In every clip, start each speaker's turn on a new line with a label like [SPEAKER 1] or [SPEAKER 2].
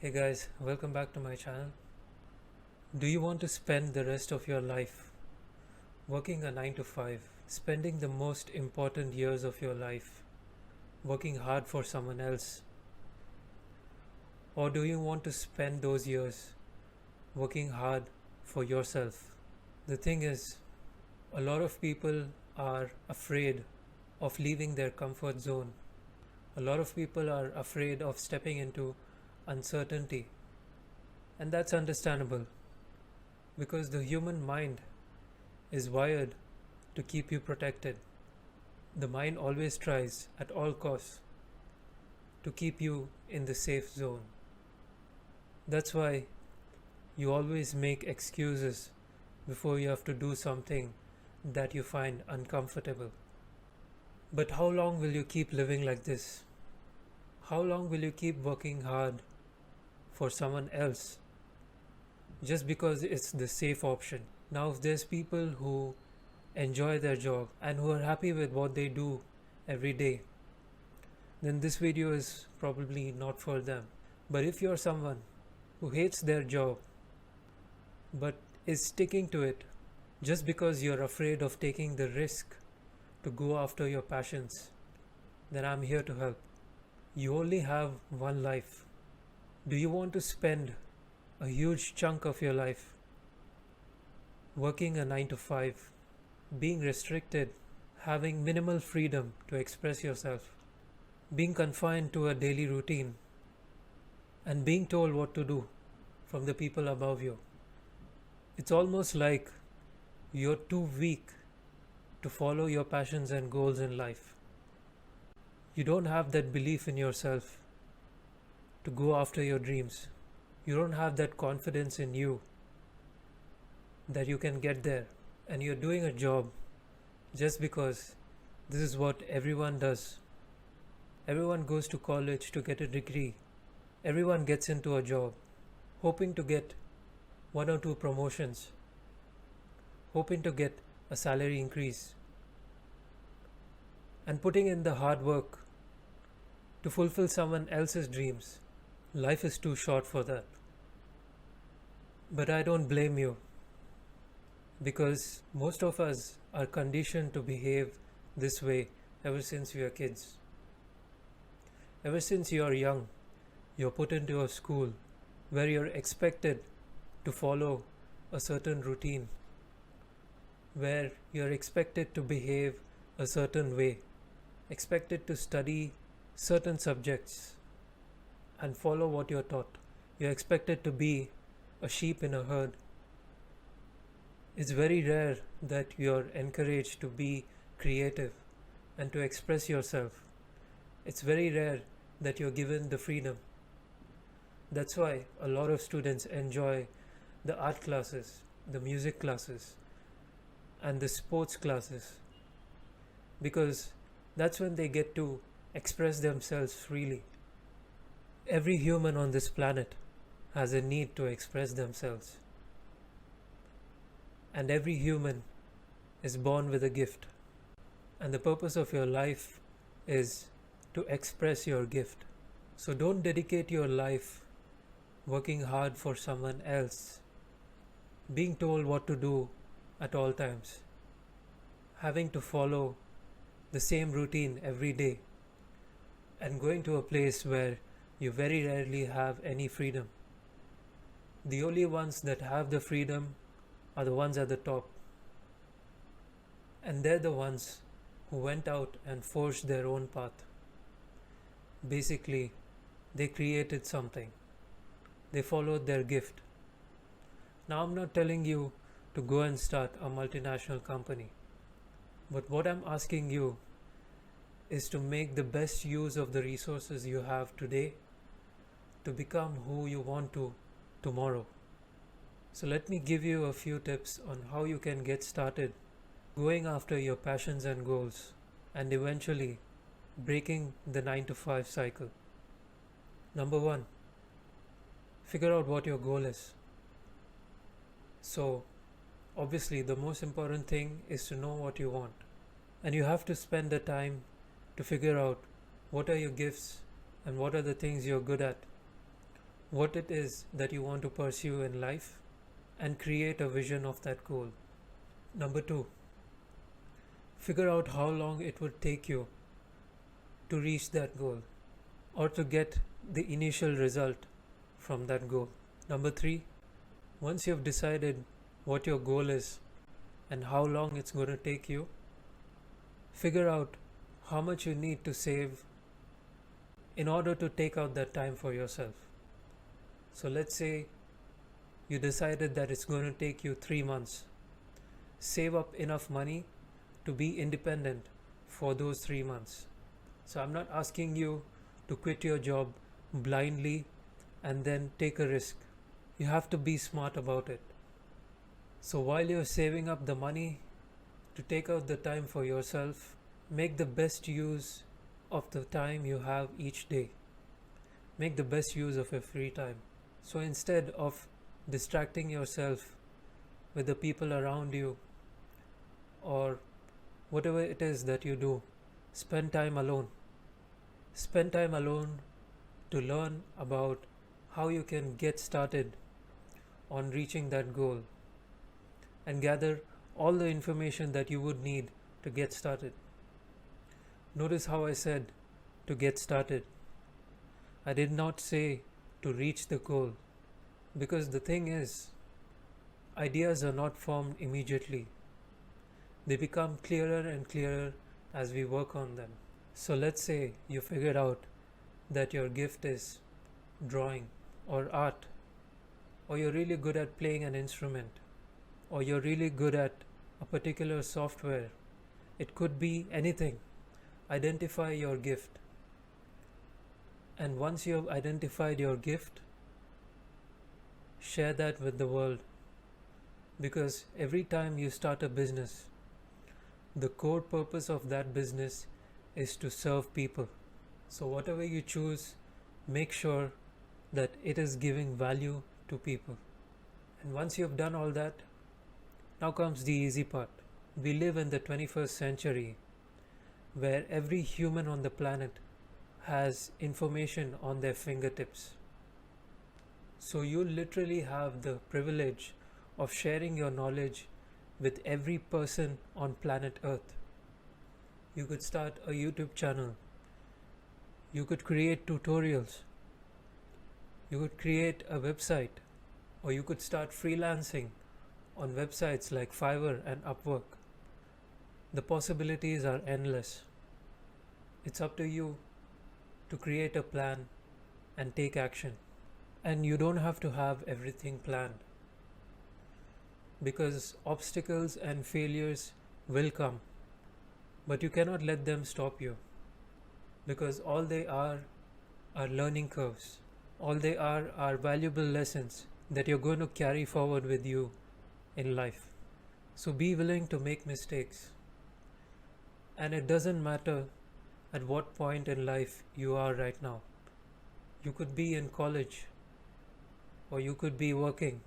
[SPEAKER 1] Hey guys, welcome back to my channel. Do you want to spend the rest of your life working a 9 to 5, spending the most important years of your life working hard for someone else? Or do you want to spend those years working hard for yourself? The thing is, a lot of people are afraid of leaving their comfort zone. A lot of people are afraid of stepping into uncertainty, and that's understandable because the human mind is wired to keep you protected. The mind always tries at all costs to keep you in the safe zone. That's why you always make excuses before you have to do something that you find uncomfortable. But how long will you keep living like this? How long will you keep working hard for someone else just because it's the safe option? Now, if there's people who enjoy their job and who are happy with what they do every day, then this video is probably not for them. But if you're someone who hates their job but is sticking to it just because you're afraid of taking the risk to go after your passions, then I'm here to help. You only have one life. Do you want to spend a huge chunk of your life working a 9 to 5, being restricted, having minimal freedom to express yourself, being confined to a daily routine, and being told what to do from the people above you? It's almost like you're too weak to follow your passions and goals in life. You don't have that belief in yourself to go after your dreams. You don't have that confidence in you that you can get there, and you're doing a job just because this is what everyone does. Everyone goes to college to get a degree. Everyone gets into a job hoping to get one or two promotions, hoping to get a salary increase, and putting in the hard work to fulfill someone else's dreams. Life is too short for that. But I don't blame you, because most of us are conditioned to behave this way ever since we are kids. Ever since you are young, you're put into a school where you're expected to follow a certain routine, where you're expected to behave a certain way, expected to study certain subjects and follow what you're taught. You're expected to be a sheep in a herd. It's very rare that you're encouraged to be creative and to express yourself. It's very rare that you're given the freedom. That's why a lot of students enjoy the art classes, the music classes, and the sports classes, because that's when they get to express themselves freely. Every human on this planet has a need to express themselves. And every human is born with a gift. And the purpose of your life is to express your gift. So don't dedicate your life working hard for someone else, being told what to do at all times, having to follow the same routine every day, and going to a place where you very rarely have any freedom. The only ones that have the freedom are the ones at the top. And they're the ones who went out and forged their own path. Basically, they created something. They followed their gift. Now, I'm not telling you to go and start a multinational company. But what I'm asking you is to make the best use of the resources you have today to become who you want to tomorrow. So let me give you a few tips on how you can get started going after your passions and goals, and eventually breaking the 9 to 5 cycle. Number 1, figure out what your goal is. So obviously the most important thing is to know what you want, and you have to spend the time to figure out what are your gifts and what are the things you're good at, what it is that you want to pursue in life, and create a vision of that goal. Number two, figure out how long it would take you to reach that goal or to get the initial result from that goal. Number three, once you've decided what your goal is and how long it's going to take you, figure out how much you need to save in order to take out that time for yourself. So let's say you decided that it's going to take you 3 months. Save up enough money to be independent for those 3 months. So I'm not asking you to quit your job blindly and then take a risk. You have to be smart about it. So while you're saving up the money to take out the time for yourself, make the best use of the time you have each day. Make the best use of your free time. So instead of distracting yourself with the people around you or whatever it is that you do, spend time alone. Spend time alone to learn about how you can get started on reaching that goal and gather all the information that you would need to get started. Notice how I said to get started. I did not say to reach the goal, because the thing is, ideas are not formed immediately. They become clearer and clearer as we work on them. So let's say you figured out that your gift is drawing or art, or you're really good at playing an instrument, or you're really good at a particular software. It could be anything. Identify your gift. And once you have identified your gift, share that with the world. Because every time you start a business, the core purpose of that business is to serve people. So whatever you choose, make sure that it is giving value to people. And once you've done all that, now comes the easy part. We live in the 21st century where every human on the planet has information on their fingertips. So you literally have the privilege of sharing your knowledge with every person on planet Earth. You could start a YouTube channel. You could create tutorials. You could create a website, or you could start freelancing on websites like Fiverr and Upwork. The possibilities are endless. It's up to you to create a plan and take action. And you don't have to have everything planned, because obstacles and failures will come, but you cannot let them stop you, because all they are learning curves. All they are valuable lessons that you're going to carry forward with you in life. So be willing to make mistakes. And it doesn't matter at what point in life you are right now. You could be in college, or you could be working,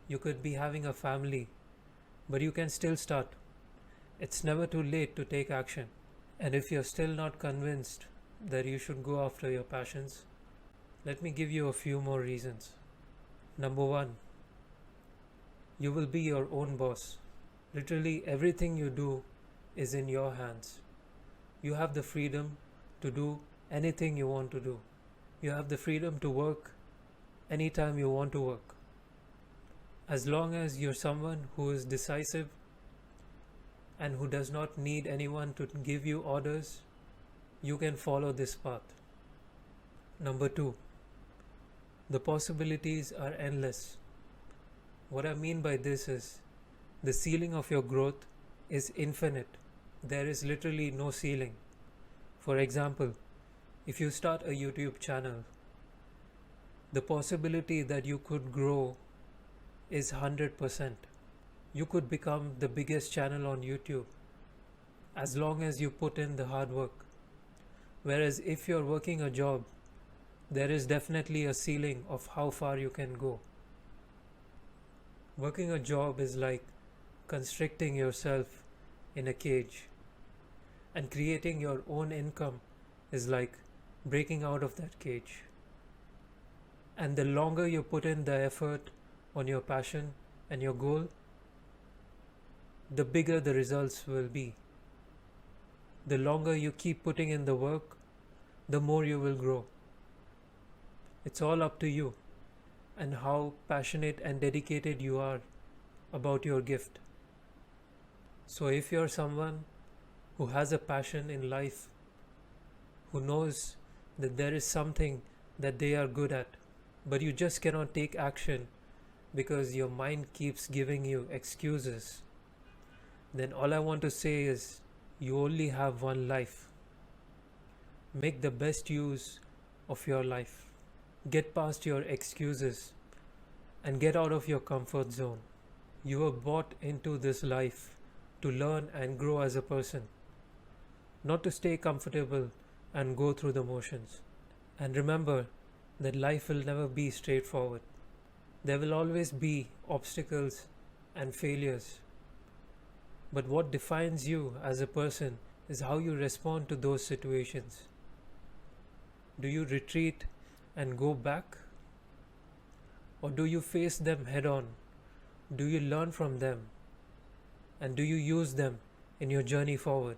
[SPEAKER 1] you could be having a family, but you can still start. It's never too late to take action. And if you're still not convinced that you should go after your passions, let me give you a few more reasons. Number one, you will be your own boss. Literally everything you do is in your hands. You have the freedom to do anything you want to do. You have the freedom to work anytime you want to work. As long as you're someone who is decisive and who does not need anyone to give you orders, you can follow this path. Number two, the possibilities are endless. What I mean by this is, the ceiling of your growth is infinite. There is literally no ceiling. For example, if you start a YouTube channel, the possibility that you could grow is 100%. You could become the biggest channel on YouTube as long as you put in the hard work. Whereas if you're working a job, there is definitely a ceiling of how far you can go. Working a job is like constricting yourself in a cage, and creating your own income is like breaking out of that cage. And the longer you put in the effort on your passion and your goal, the bigger the results will be. The longer you keep putting in the work, the more you will grow. It's all up to you and how passionate and dedicated you are about your gift. So if you're someone who has a passion in life, who knows that there is something that they are good at, but you just cannot take action because your mind keeps giving you excuses, then all I want to say is you only have one life. Make the best use of your life. Get past your excuses and get out of your comfort zone. You were brought into this life to learn and grow as a person, not to stay comfortable and go through the motions. And remember that life will never be straightforward. There will always be obstacles and failures. But what defines you as a person is how you respond to those situations. Do you retreat and go back? Or do you face them head on? Do you learn from them? And do you use them in your journey forward?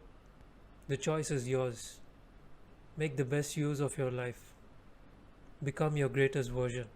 [SPEAKER 1] The choice is yours. Make the best use of your life. Become your greatest version.